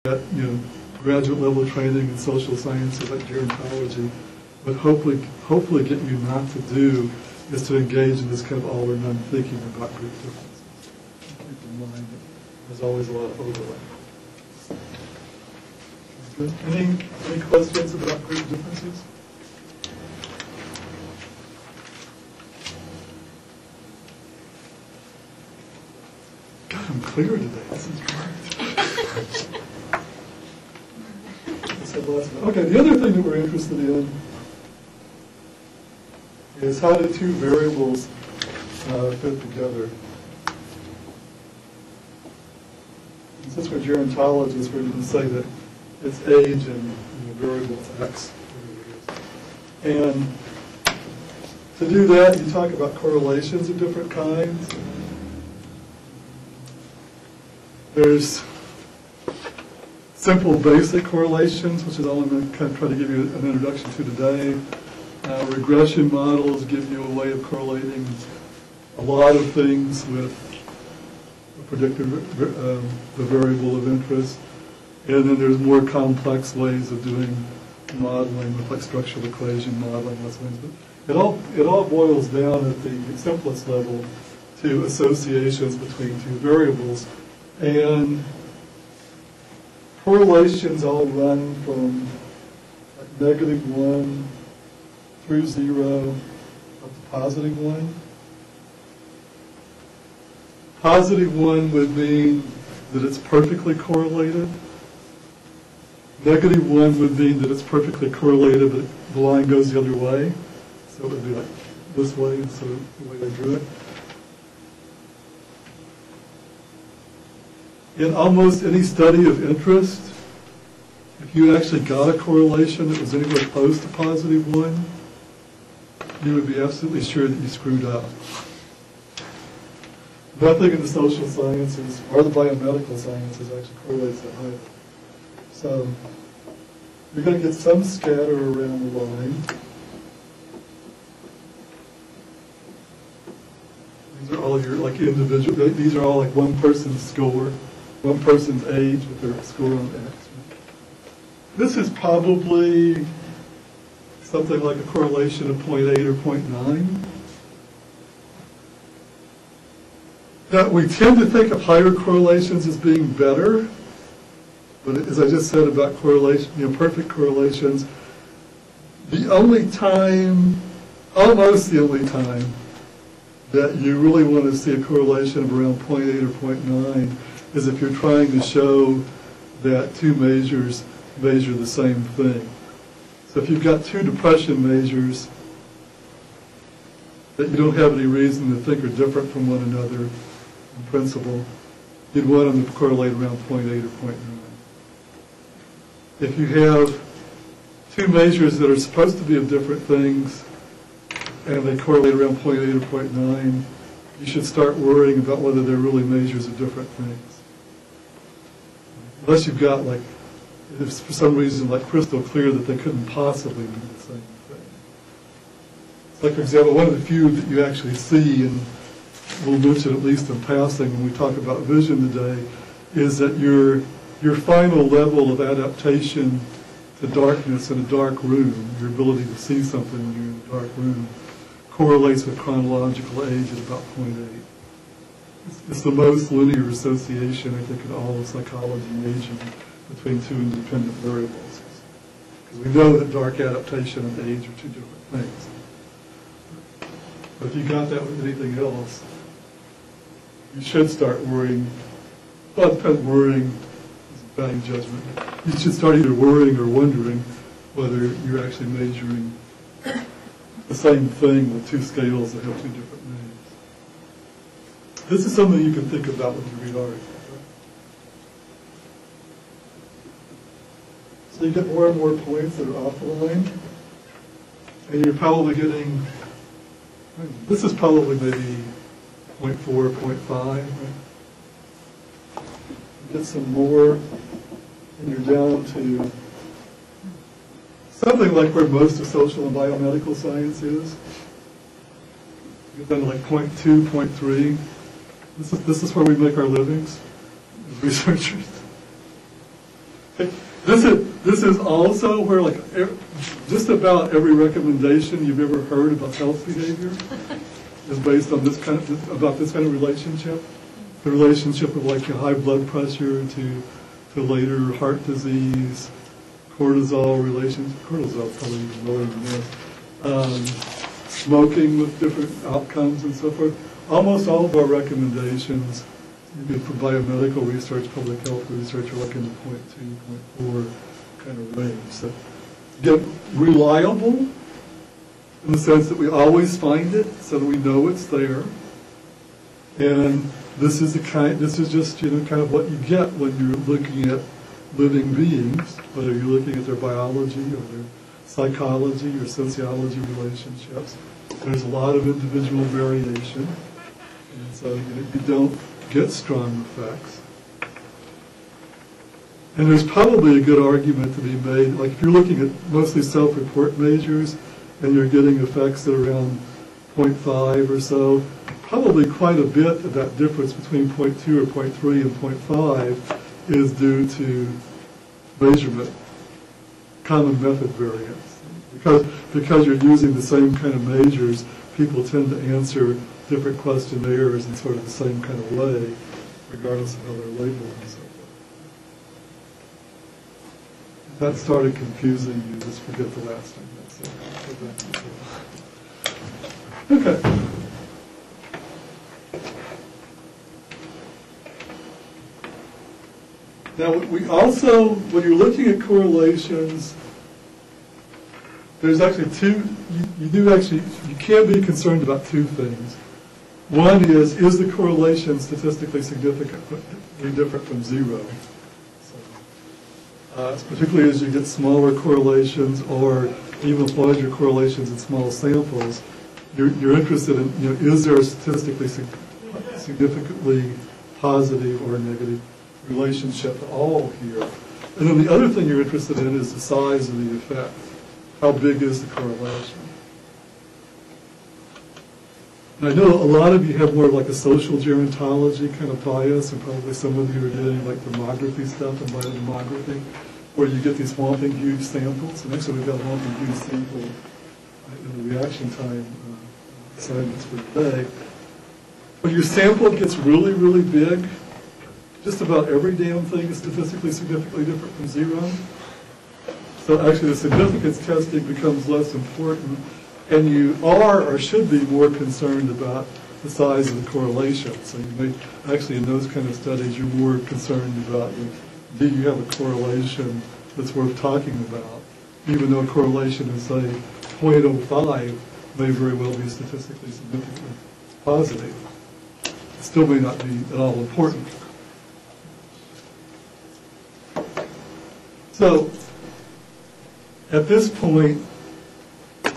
at graduate level training in social sciences like gerontology, but hopefully get you not to do is to engage in this kind of all or none thinking about group differences. Keep in mind that there's always a lot of overlap. Any questions about group differences? God, I'm clear today. This is great. Okay, the other thing that we're interested in is how do two variables fit together. And since we're gerontologists, we're going to say that it's age and variable X. And to do that, you talk about correlations of different kinds. There's simple basic correlations, which is all I'm going to kind of try to give you an introduction to today. Regression models give you a way of correlating a lot of things with a predicted the variable of interest. And then there's more complex ways of doing modeling with like structural equation modeling, those things. But it all boils down at the simplest level to associations between two variables. And correlations all run from like -1 through 0 up to +1. +1 would mean that it's perfectly correlated. -1 would mean that it's perfectly correlated, but the line goes the other way. So it would be like this way instead of the way I drew it. In almost any study of interest, if you actually got a correlation that was anywhere close to +1, you would be absolutely sure that you screwed up. Nothing in the social sciences or the biomedical sciences actually correlates that high. So you're going to get some scatter around the line. These are all your like individual. These are all like one person's score, one person's age with their score on X. This is probably something like a correlation of 0.8 or 0.9. Now, we tend to think of higher correlations as being better, but as I just said about correlation, perfect correlations, the only time, almost the only time, that you really want to see a correlation of around 0.8 or 0.9 is if you're trying to show that two measures measure the same thing. So if you've got two depression measures that you don't have any reason to think are different from one another in principle, you'd want them to correlate around 0.8 or 0.9. If you have two measures that are supposed to be of different things and they correlate around 0.8 or 0.9, you should start worrying about whether they're really measures of different things. Unless you've got like, if for some reason like crystal clear that they couldn't possibly be the same thing. It's like, for example, one of the few that you actually see, and we'll mention at least in passing when we talk about vision today, is that your final level of adaptation to darkness in a dark room, your ability to see something when you're in a dark room, correlates with chronological age at about 0.8. It's the most linear association, I think, in all of psychology and aging between two independent variables. Because we know that dark adaptation and age are two different things. But if you got that with anything else, you should start worrying. Well, it depends, worrying is a bad judgment. You should start either worrying or wondering whether you're actually measuring the same thing with two scales that have two different names. This is something you can think about when you read articles. So you get more and more points that are off the line, and you're probably getting, this is probably maybe 0.4, 0.5. Right? You get some more, and you're down to something like where most of social and biomedical science is. You get down to like 0.2, 0.3. This is where we make our livings as researchers. This is also where, like, just about every recommendation you've ever heard about health behavior is based on this kind of relationship. The relationship of, like, your high blood pressure to later heart disease, cortisol probably even lower than this, smoking with different outcomes and so forth. Almost all of our recommendations for biomedical research, public health research, are like in the 0.2, 0.4 kind of range. So, get reliable in the sense that we always find it, so that we know it's there. And this is just kind of what you get when you're looking at living beings, whether you're looking at their biology or their psychology or sociology relationships. There's a lot of individual variation, and so you don't get strong effects. And there's probably a good argument to be made, like if you're looking at mostly self-report measures and you're getting effects at around 0.5 or so, probably quite a bit of that difference between 0.2 or 0.3 and 0.5 is due to measurement, common method variance. Because you're using the same kind of measures, people tend to answer different questionnaires in sort of the same kind of way, regardless of how they're labeled and so forth. If that started confusing you, just forget the last thing I said. Okay. Now, we also, when you're looking at correlations, there's actually you can be concerned about two things. One is the correlation statistically significantly different from zero? So, particularly as you get smaller correlations, or even with larger correlations in small samples, you're interested in, is there a statistically significantly positive or negative relationship at all here? And then the other thing you're interested in is the size of the effect. How big is the correlation? And I know a lot of you have more of like a social gerontology kind of bias, and probably some of you are doing like demography stuff and biodemography, where you get these whopping huge samples. And actually we've got a whopping huge sample in the reaction time assignments for today. When your sample gets really, really big, just about every damn thing is statistically significantly different from zero. So actually the significance testing becomes less important, and you are or should be more concerned about the size of the correlation. So you may, actually in those kind of studies, you're more concerned about, do you have a correlation that's worth talking about, even though a correlation of, say, 0.05 may very well be statistically significantly positive. It still may not be at all important. So, at this point, I'm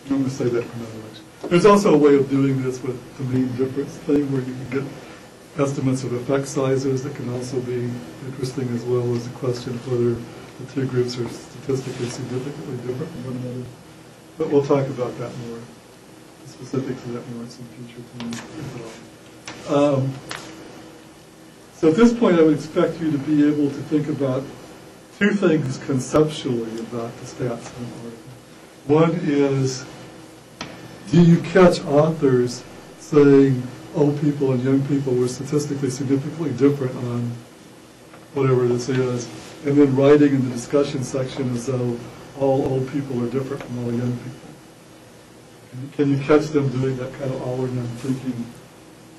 going to say that for another lecture. There's also a way of doing this with the mean difference thing, where you can get estimates of effect sizes that can also be interesting, as well as the question of whether the two groups are statistically significantly different from one another. But we'll talk about that more, the specifics of that more at some future time. So at this point, I would expect you to be able to think about two things conceptually about the stats in an article. One is, do you catch authors saying old people and young people were statistically significantly different on whatever this is, and then writing in the discussion section as though all old people are different from all young people? Can you catch them doing that kind of all-or-none thinking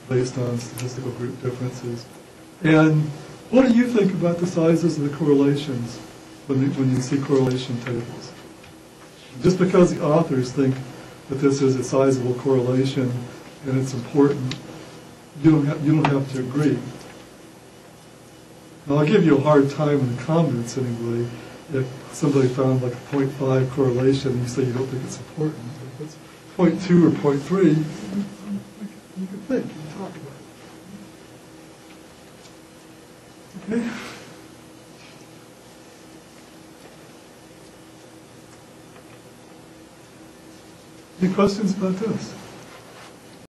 based on statistical group differences? And what do you think about the sizes of the correlations when you see correlation tables? Just because the authors think that this is a sizable correlation and it's important, you don't have to agree. Now, I'll give you a hard time in the comments anyway if somebody found like a 0.5 correlation and you say you don't think it's important. If it's 0.2 or 0.3, you can think, you can talk about it. Okay. Any questions about this?